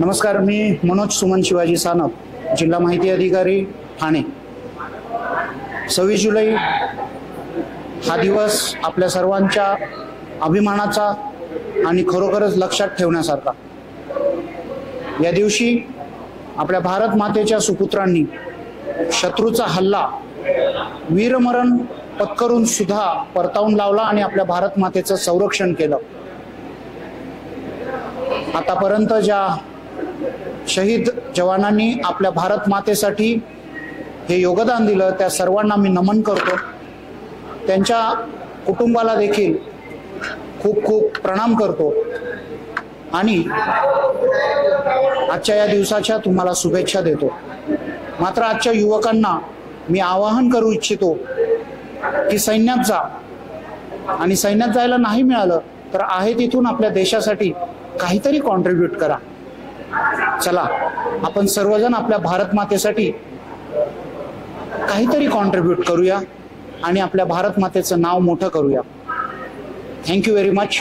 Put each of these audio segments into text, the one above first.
नमस्कार, मी मनोज सुमन शिवाजी सानप, जिल्हा माहिती अधिकारी ठाणे। 26 जुलै हा दिवस आपल्या सर्वांच्या अभिमानाचा आणि खरोखरच लक्षात ठेवण्यासारखा। या दिवशी आपल्या भारत मातेच्या सुपुत्रांनी शत्रूचा हल्ला वीरमरण पत्करून सुद्धा परतावून लावला आणि आपल्या भारत मातेचं संरक्षण केलं। आतापर्यंत ज्या शहीद जवानांनी आपल्या भारत मातेसाठी हे योगदान दिलं त्या सर्वांना मी नमन करतो। त्यांच्या कुटुंबाला देखील खूप खूप प्रणाम करतो आणि आजच्या या दिवसाच्या तुम्हाला शुभेच्छा देतो। मात्र आजच्या युवकांना मी आवाहन करू इच्छितो की सैन्यात जा, आणि सैन्यात जायला नाही मिळालं तर आहे तिथून आपल्या देशासाठी काहीतरी कॉन्ट्रीब्यूट करा। चला, आपण सर्वजण आपल्या भारत मातेसाठी काहीतरी कॉन्ट्रीब्यूट करूया आणि आपल्या भारत मातेचं नाव मोठं करूया। Thank you very much.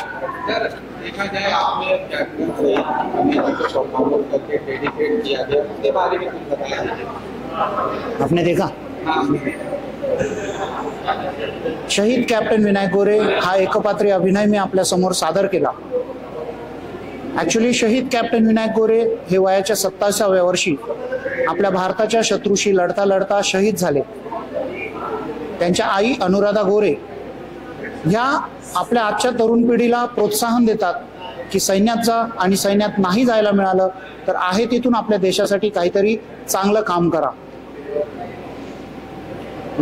आपने देखा शहीद कॅप्टन विनायक गोरे हा एकपात्री अभिनय मी आपल्या समोर सादर केला। ऍक्च्युली शहीद कॅप्टन विनायक गोरे हे वयाच्या 27व्या वर्षी आपल्या भारताच्या शत्रूशी लढता लढता शहीद झाले। त्यांच्या आई अनुराधा गोरे ह्या आपल्या आजच्या तरुण पिढीला प्रोत्साहन देतात की सैन्यात जा, आणि सैन्यात नाही जायला मिळालं तर आहे तिथून आपल्या देशासाठी काहीतरी चांगलं काम करा।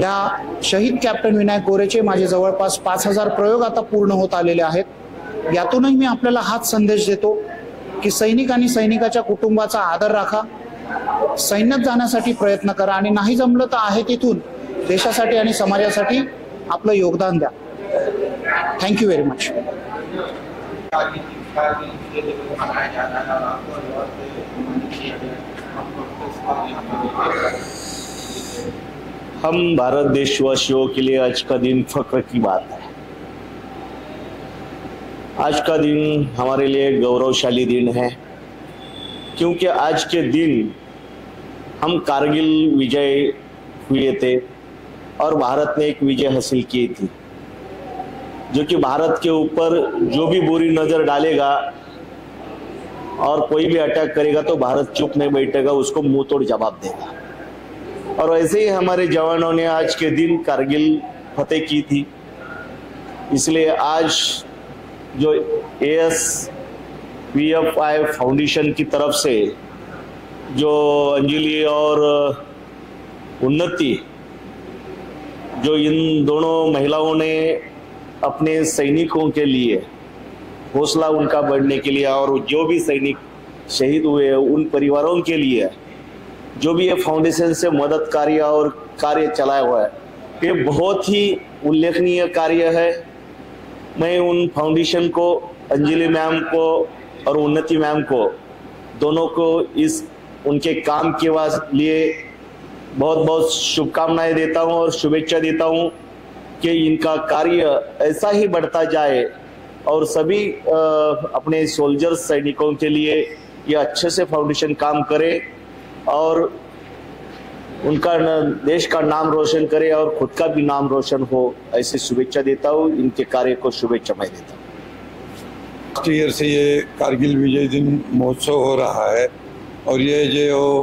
या शहीद कॅप्टन विनायक गोरेचे माझे जवळपास 5000 प्रयोग आता पूर्ण होत आलेले आहेत। यातूनही मी आपल्याला हाच संदेश देतो की सैनिक आणि सैनिकाच्या कुटुंबाचा आदर राखा, सैन्यात जाण्यासाठी प्रयत्न करा, आणि नाही जमलं तर आहे तिथून देशासाठी आणि समाजासाठी आपलं योगदान द्या। Thank you very much. हम भारत देशवासियों के लिए आज का दिन फख्र की बात है। आज का दिन हमारे लिए गौरवशाली दिन है, क्योंकि आज के दिन हम कारगिल विजय हुए थे और भारत ने एक विजय हासिल की थी, जो कि भारत के ऊपर जो भी बुरी नज़र डालेगा और कोई भी अटैक करेगा तो भारत चुप नहीं बैठेगा, उसको मुंह तोड़ जवाब देगा। और वैसे ही हमारे जवानों ने आज के दिन कारगिल फतेह की थी। इसलिए आज जो ASPFI फाउंडेशन की तरफ से जो अंजलि और उन्नति, जो इन दोनों महिलाओं ने अपने सैनिकों के लिए हौसला उनका बढ़ने के लिए, और जो भी सैनिक शहीद हुए उन परिवारों के लिए जो भी ये फाउंडेशन से मदद कार्य और कार्य चलाया हुआ है, ये बहुत ही उल्लेखनीय कार्य है। मैं उन फाउंडेशन को, अंजलि मैम को और उन्नति मैम को, दोनों को इस उनके काम के लिए बहुत बहुत शुभकामनाएं देता हूं और शुभेच्छा देता हूं कि इनका कार्य ऐसा ही बढ़ता जाए और सभी अपने सोल्जर्स, सैनिकों के लिए ये अच्छे से फाउंडेशन काम करे और उनका देश का नाम रोशन करे और खुद का भी नाम रोशन हो, ऐसे शुभेच्छा देता हूँ। इनके कार्य को शुभेच्छा मैं देता हूँ। लास्ट ईयर से ये कारगिल विजय दिन महोत्सव हो रहा है और ये जो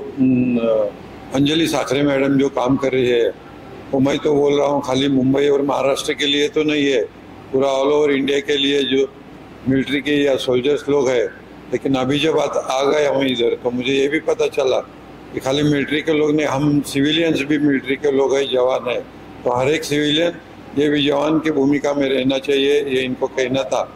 अंजलि साखरे मैडम जो काम कर रही है, वो मैं तो बोल रहा हूँ खाली मुंबई और महाराष्ट्र के लिए तो नहीं है, पूरा ऑल ओवर इंडिया के लिए जो मिलिट्री के या सोल्जर्स लोग हैं। लेकिन अभी जब आ गए हम इधर तो मुझे ये भी पता चला कि खाली मिलिट्री के लोग नहीं, हम सिविलियंस भी मिलिट्री के लोग हैं, जवान है। तो हर एक सिविलियन ये भी जवान की भूमिका में रहना चाहिए, ये इनको कहना था।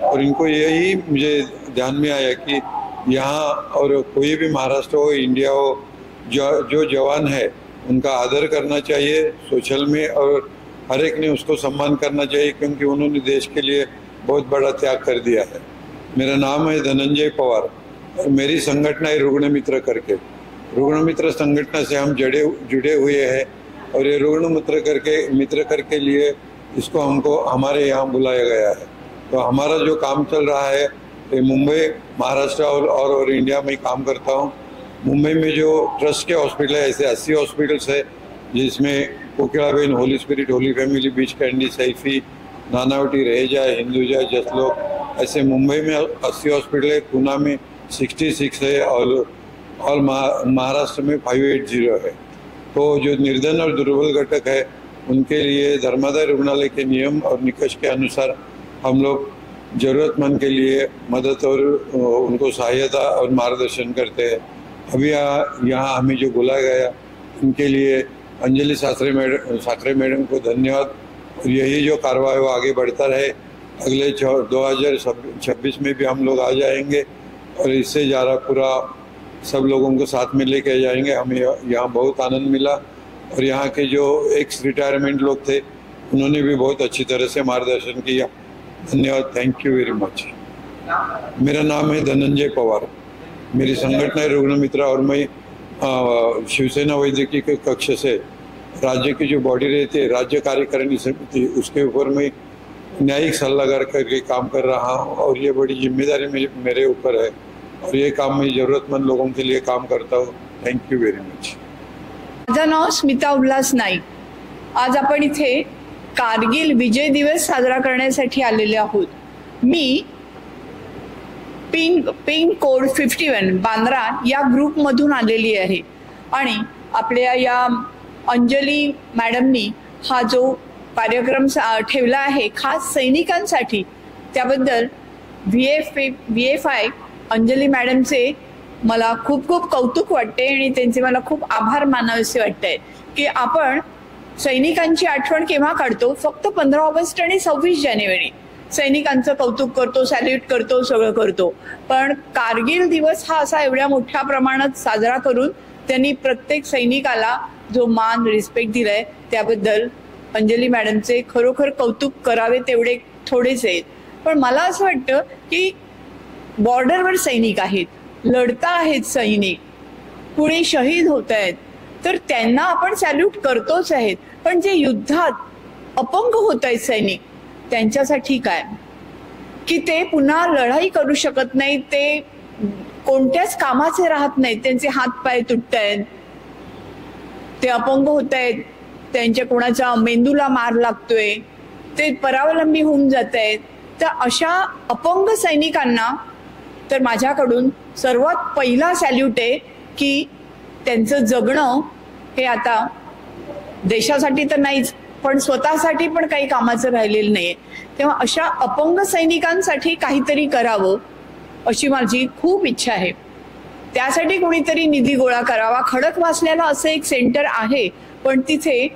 और इनको यही मुझे ध्यान में आया कि यहाँ और कोई भी महाराष्ट्र हो, इंडिया हो, जो जवान है उनका आदर करना चाहिए सोशल में और हर एक ने उसको सम्मान करना चाहिए, क्योंकि उन्होंने देश के लिए बहुत बड़ा त्याग कर दिया है। मेरा नाम है धनंजय पवार और मेरी संगठना है रुग्ण मित्र करके। रुग्ण मित्र संगठना से हम जुड़े हुए हैं और ये रुग्ण मित्र करके लिए इसको हमको हमारे यहाँ बुलाया गया है। तो हमारा जो काम चल रहा है ये मुंबई, महाराष्ट्र और इंडिया में काम करता हूँ। मुंबई में जो ट्रस्ट के हॉस्पिटल है, ऐसे 80 हॉस्पिटल्स है, जिसमें Kokilaben, Holy Spirit, Holy Family, Breach Candy, Saifee, Nanavati, Raheja, Hinduja, Jaslok, ऐसे मुंबई में 80 हॉस्पिटल है, पूना में 66 है और महाराष्ट्र में 580 है। तो जो निर्धन और दुर्बल घटक है उनके लिए धर्मादाय रुग्णालय के नियम और निकष के अनुसार हम लोग जरूरतमंद के लिए मदद और उनको सहायता और मार्गदर्शन करते हैं। अभी यहाँ हमें जो बुलाया गया उनके लिए अंजलि साखरे मैडम को धन्यवाद। और यही जो कार्रवाई वो आगे बढ़ता रहे, अगले 2026 में भी हम लोग आ जाएंगे और इससे ज़्यादा पूरा सब लोगों को साथ में लेके जाएंगे। हमें यहाँ बहुत आनंद मिला और यहाँ के जो एक्स रिटायरमेंट लोग थे उन्होंने भी बहुत अच्छी तरह से मार्गदर्शन किया। धन्यवाद, थैंक यू वेरी मच। मेरा नाम है धनंजय पवार, मेरी संगठन है रुग्ण मित्र और मैं शिवसेना वैद्यकीय के कक्ष से राज्य की जो बॉडी रहती है राज्य कार्यकारिणी समिति, उसके ऊपर मैं न्यायिक सलाहकार करके काम कर रहा हूँ और ये बड़ी जिम्मेदारी मेरे ऊपर है और ये काम मैं जरूरतमंद लोगों के लिए काम करता हूँ। Thank you very much. माझं नाव स्मिता उल्हास नाईक। आज आपण इथे कारगिल विजय दिवस साजरा करण्यासाठी आलेले आहोत। मी पिन कोड 51 बांद्रा या ग्रुप मधून आलेली आहे आणि आपल्या या अंजली मॅडमनी हा जो कार्यक्रम ठेवला आहे खास सैनिकांसाठी, त्याबद्दल VFI अंजली मॅडमचे मला खूप खूप कौतुक वाटते आणि त्यांचे मला खूप आभार मानावेसे वाटते की आपण सैनिकांची आठवण केव्हा काढतो, फक्त 15 ऑगस्ट आणि 26 जानेवारी सैनिकांचं कौतुक करतो, सॅल्यूट करतो, सगळं करतो, पण कारगिल दिवस हा असा एवढ्या मोठ्या प्रमाणात साजरा करून त्यांनी प्रत्येक सैनिकाला जो मान, रिस्पेक्ट दिलाय त्याबद्दल अंजली मॅडमचे खरोखर कौतुक करावे तेवढे थोडेच आहेत। पण मला असं वाटतं की बॉर्डरवर सैनिक आहेत, लढता आहेत सैनिक, पुणे शहीद होत आहेत, तर त्यांना आपण सॅल्यूट करतोच आहेत, पण जे युद्धात अपंग होत आहेत सैनिक त्यांच्यासाठी काय, की ते पुन्हा लढाई करू शकत नाहीत, ते कोणत्याच कामाचे राहत नाहीत, त्यांचे हात पाय तुटतायत, ते अपंग होत आहेत, त्यांच्या कोणाच्या मेंदूला मार लागतोय, ते परावलंबी होऊन जात आहेत। तर अशा अपंग सैनिकांना तर माझ्याकडून सर्वात पहिला सॅल्यूट आहे की त्यांचं जगणं हे आता देशासाठी तर नाहीच पण स्वतःसाठी पण काही कामाचं राहिलेलं नाहीये। तेव्हा अशा अपंग सैनिकांसाठी काहीतरी करावं अशी माझी खूप इच्छा आहे। त्यासाठी कोणीतरी निधी गोळा करावा। खडकवासल्याला असं एक सेंटर आहे, पण तिथे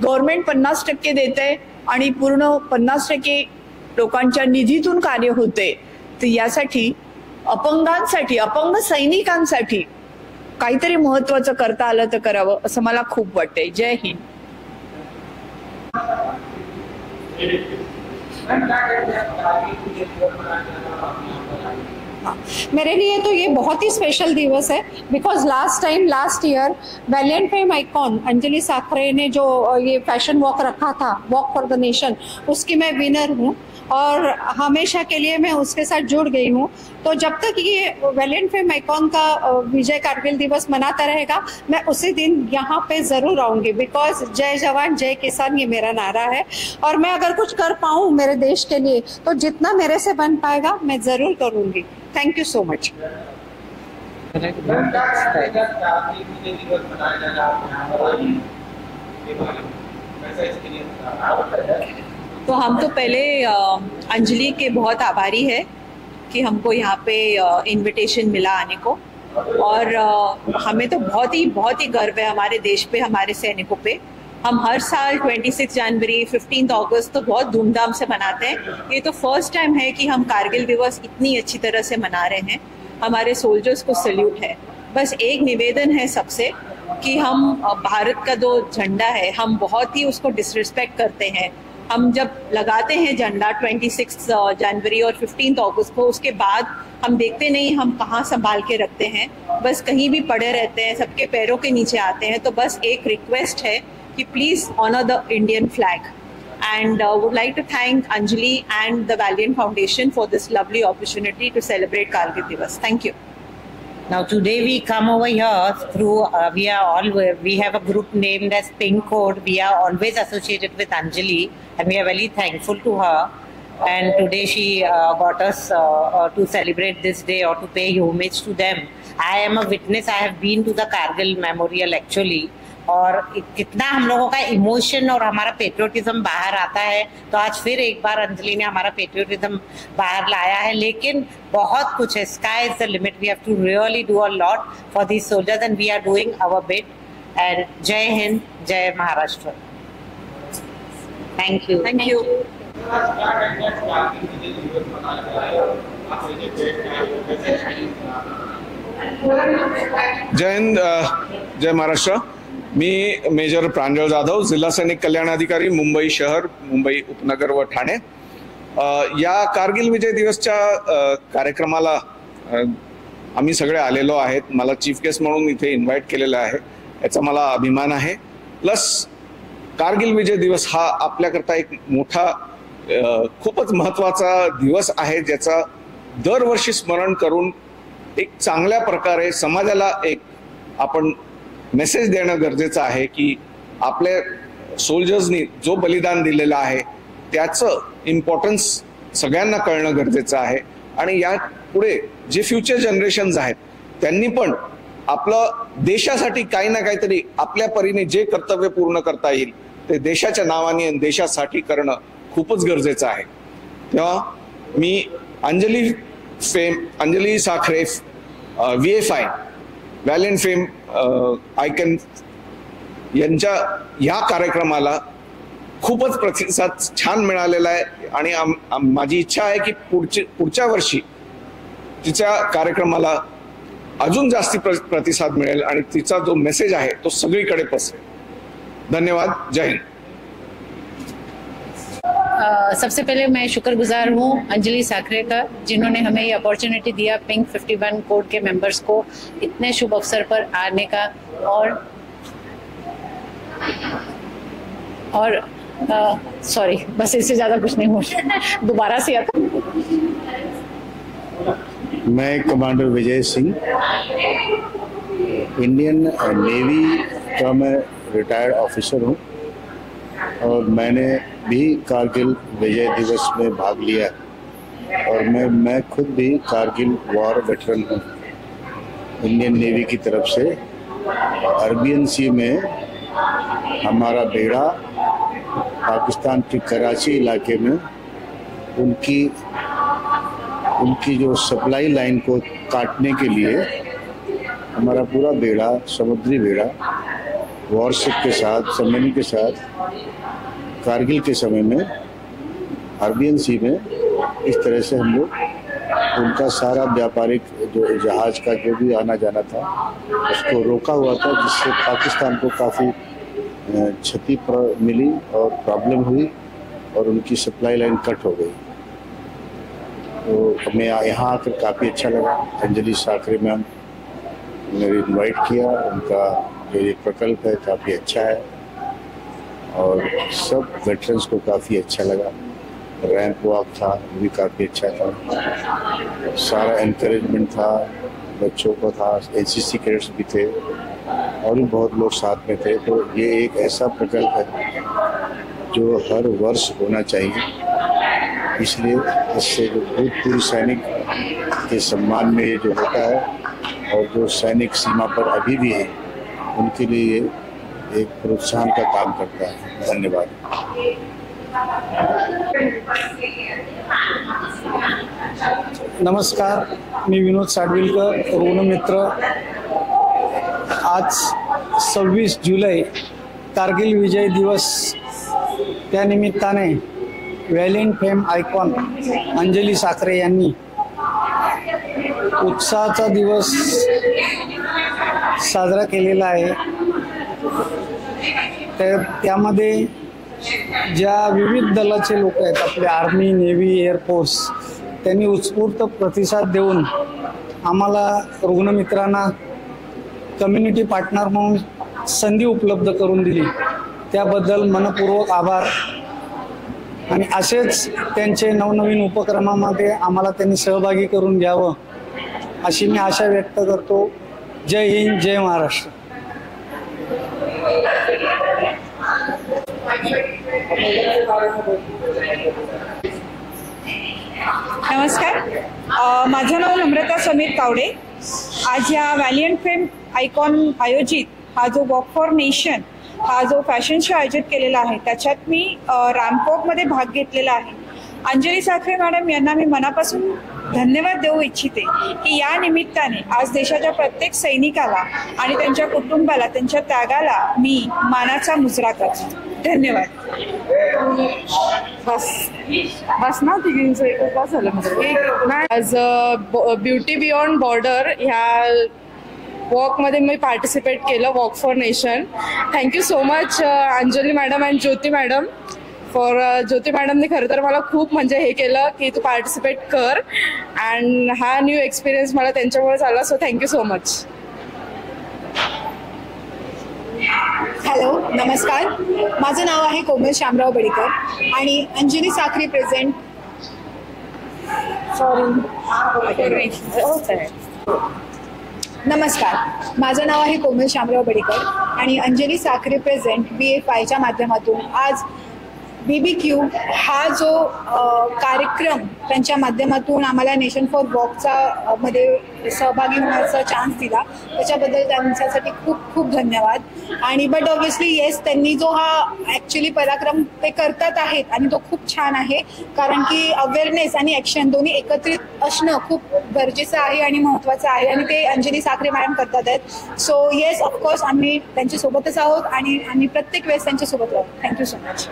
गव्हर्नमेंट 50% देते आणि पूर्ण 50% लोकांच्या निधीतून कार्य होते। तर यासाठी अपंगांसाठी, अपंग सैनिकांसाठी काहीतरी महत्त्वाचं करता आलं तर करावं असं मला खूप वाटतंय। जय हिंद। मेरे लिए तो ये बहुत ही स्पेशल दिवस है, because last year Valiant fame icon Anjali Sakhare ने जो ये फैशन वॉक रखा था, वॉक फॉर द नेशन, उसकी मैं विनर हूँ और हमेशा के लिए मैं उसके साथ जुड़ गई हूँ। तो जब तक ये वैलिएंट फेम आइकॉन का विजय कारगिल दिवस मनाता रहेगा, मैं उसी दिन यहाँ पे जरूर आऊंगी, बिकॉज जय जवान जय किसान ये मेरा नारा है। और मैं अगर कुछ कर पाऊँ मेरे देश के लिए तो जितना मेरे से बन पाएगा मैं जरूर करूंगी। Thank you so much. तो हम तो पहले अंजलि के बहुत आभारी है कि हमको यहाँ पे इनविटेशन मिला आने को, और हमें तो बहुत ही गर्व है हमारे देश पे, हमारे सैनिकों पे। हम हर साल 26 जनवरी 15 अगस्त तो बहुत धूमधाम से मनाते हैं। ये तो फर्स्ट टाइम है कि हम कारगिल दिवस इतनी अच्छी तरह से मना रहे हैं। हमारे सोल्जर्स को सल्यूट है। बस एक निवेदन है सबसे कि हम भारत का जो झंडा है हम बहुत ही उसको डिसरिस्पेक्ट करते हैं। हम जब लगाते हैं झंडा 26 जनवरी और 15 अगस्त को, उसके बाद हम देखते नहीं हम कहाँ संभाल के रखते हैं, बस कहीं भी पड़े रहते हैं, सबके पैरों के नीचे आते हैं। तो बस एक रिक्वेस्ट है कि please honour the Indian flag, and would like to thank Anjali and the Valiant Foundation for this lovely opportunity to celebrate Kargil Divas. Thank you. Now today we come over here through we have a group named as Pink Code. We are always associated with Anjali and we are very thankful to her. And today she got us to celebrate this day or to pay homage to them. I am a witness. I have been to the Kargil Memorial actually. और कितना हम लोगों का emotion और हमारा patriotism बाहर आता है। तो आज फिर एक बार अंजलि ने हमारा पेट्रियोटिज्म बाहर लाया है, लेकिन बहुत कुछ है। Sky is the limit. We have to really do a lot for these soldiers and we are doing our bit. And जय हिंद, जय Maharashtra. Thank you. Thank you. जय हिंद, जय महाराष्ट्र। मी मेजर प्रांजळ जाधव, जिल्हा सैनिक कल्याण अधिकारी, मुंबई शहर, मुंबई उपनगर व ठाणे। या कारगिल विजय दिवसच्या कार्यक्रमाला आम्ही सगळे आलेलो आहेत। मला चीफ गेस्ट म्हणून इथे इन्व्हाइट केलेलं आहे, याचा मला अभिमान आहे। प्लस कारगिल विजय दिवस हा आपल्याकरता एक मोठा खूपच महत्त्वाचा दिवस आहे, ज्याचा दरवर्षी स्मरण करून एक चांगल्या प्रकारे समाजाला एक आपण मेसेज देणं गरजेचं आहे की आपल्या सोल्जर्सनी जो बलिदान दिलेलं आहे त्याचं इम्पॉर्टन्स सगळ्यांना कळणं गरजेचं आहे। आणि या पुढे जे फ्युचर जनरेशन्स आहेत त्यांनी पण आपलं देशासाठी काही ना काहीतरी आपल्या परीने जे कर्तव्य पूर्ण करता येईल ते देशाच्या नावाने आणि देशासाठी करणं खूपच गरजेचं आहे। तेव्हा मी Anjali Sakhare VFI valiant fame icon यांच्या ह्या कार्यक्रमाला खूपच प्रतिसाद छान मिळालेला आहे आणि माझी इच्छा आहे की पुढच्या वर्षी तिच्या कार्यक्रमाला अजून जास्ती प्रतिसाद मिळेल आणि तिचा जो मेसेज आहे तो सगळीकडे पसरेल। धन्यवाद। जय हिंद। सबसे पहले मैं शुक्रगुजार हूँ अंजलि साखरे का, जिन्होंने हमें ये अपॉर्चुनिटी दिया पिंक 51 कोड के मेंबर्स को इतने शुभ अवसर पर आने का। और सॉरी, बस इससे ज़्यादा कुछ नहीं हो। दोबारा से आता। मैं commander Vijay Singh, Indian navy का मैं रिटायर्ड ऑफिसर हूँ और मैंने भी कारगिल विजय दिवस में भाग लिया और मैं खुद भी कारगिल वॉर वेटरन हूँ। इंडियन नेवी की तरफ से अरबियन सी में हमारा बेड़ा पाकिस्तान के कराची इलाके में उनकी जो सप्लाई लाइन को काटने के लिए हमारा पूरा बेड़ा, समुद्री बेड़ा वॉरशिप के साथ, सबमरीन के साथ कारगिल के समय में अरबियन सी में इस तरह से हम लोग उनका सारा व्यापारिक जो जहाज का जो भी आना जाना था उसको रोका हुआ था, जिससे पाकिस्तान को काफ़ी क्षति मिली और प्रॉब्लम हुई और उनकी सप्लाई लाइन कट हो गई। तो हमें यहाँ आकर काफ़ी अच्छा लगा। अंजलि साखरे मैम ने इनवाइट किया, उनका जो ये प्रकल्प है काफ़ी अच्छा है और सब वेटरन्स को काफ़ी अच्छा लगा। रैंप वॉक था, वो भी काफ़ी अच्छा था, सारा एनकरेजमेंट था, बच्चों को था, एनसीसी कैडेट्स भी थे और भी बहुत लोग साथ में थे। तो ये एक ऐसा प्रकल्प है जो हर वर्ष होना चाहिए, इसलिए इससे जो भूतपूर्व सैनिक के सम्मान में ये जो होता है और जो सैनिक सीमा पर अभी भी है उनके लिए ये एक प्रोत्साहन का काम करता है। धन्यवाद। नमस्कार, मी विनोद साडविलकर, रुग्णमित्र। आज 26 जुलै कारगिल विजय दिवस, त्यानिमित्ताने व्हॅलियंट फेम आयकॉन अंजली साखरे यांनी उत्साहाचा दिवस साजरा केलेला आहे। त्यामध्ये ज्या विविध दलाचे लोक आहेत, आपले आर्मी, नेव्ही, एअरफोर्स, त्यांनी उत्स्फूर्त प्रतिसाद देऊन आम्हाला रुग्णमित्रांना कम्युनिटी पार्टनर म्हणून संधी उपलब्ध करून दिली, त्याबद्दल मनपूर्वक आभार। आणि असेच त्यांचे नवनवीन उपक्रमामध्ये आम्हाला त्यांनी सहभागी करून घ्यावं अशी मी आशा व्यक्त करतो। जय हिंद, जय महाराष्ट्र। नमस्कार, माझं नाव नम्रता समीर तावडे। आज या व्हॅलियंट फेम आयकॉन आयोजित हा जो वॉक फॉर नेशन हा जो फॅशन शो आयोजित केलेला आहे त्याच्यात मी रॅम्प वॉकमध्ये भाग घेतलेला आहे। अंजली साखरे मॅडम यांना मी मनापासून धन्यवाद देऊ इच्छिते की या निमित्ताने आज देशाच्या प्रत्येक सैनिकाला आणि त्यांच्या कुटुंबाला त्यांच्या त्यागाला मी मानाचा मुजरा करतो। धन्यवाद। बस ना तिघींचं बस झालं। ॲज ब्युटी बियॉन्ड बॉर्डर ह्या वॉकमध्ये मी पार्टिसिपेट केलं, walk for nation. Thank you so much Anjali madam and Jyoti madam for Jyoti मॅडमने खरं तर मला खूप म्हणजे हे केलं की तू पार्टिसिपेट कर, अँड हा न्यू एक्सपिरियन्स मला त्यांच्यामुळे झाला। So thank you so much. Hello, नमस्कार, माझं नाव आहे कोमल शामराव बडीकर आणि अंजली साखरे प्रेझेंट नमस्कार, माझं नाव आहे कोमल शामराव बडीकर आणि अंजली साखरे प्रेझेंट BFIच्या माध्यमातून आज BBQ हा जो कार्यक्रम त्यांच्या माध्यमातून आम्हाला नेशन फॉर वॉकचा मध्ये सहभागी होण्याचा चान्स दिला, त्याच्याबद्दल त्यांच्यासाठी खूप खूप धन्यवाद। आणि बट ऑब्व्हियसली येस, त्यांनी जो हा ॲक्च्युली पराक्रम ते करतात आहेत आणि तो खूप छान आहे, कारण की अवेअरनेस आणि ॲक्शन दोन्ही एकत्रित असणं खूप गरजेचं आहे आणि महत्त्वाचं आहे आणि ते अंजली साखरे मॅडम करतात आहेत। सो येस, ऑफकोर्स आम्ही त्यांच्यासोबतच आहोत आणि आम्ही प्रत्येक वेळेस त्यांच्यासोबत आहोत। Thank you so much.